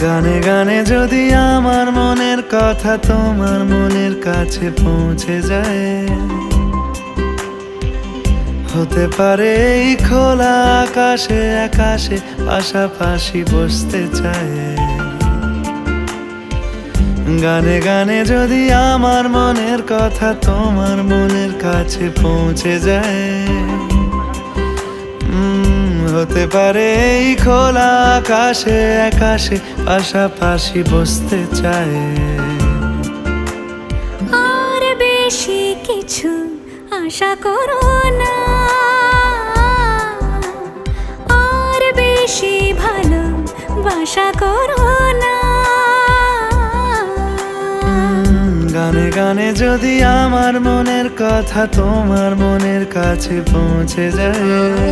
গানে গানে যদি আমার মনের কথা তোমার মনের কাছে পৌঁছে যায়, হতে পারে এই খোলা আকাশে আকাশে পাশাপাশি বসতে চায়। গানে গানে যদি আমার মনের কথা তোমার মনের কাছে পৌঁছে যায়, হতে পারে এই খোলা আকাশে আকাশে পাশাপাশি বসতে চায়। আর বেশি কিছু আশা করো না, আর বেশি ভালোবাসা করো না। গানে গানে যদি আমার মনের কথা তোমার মনের কাছে পৌঁছে যায়।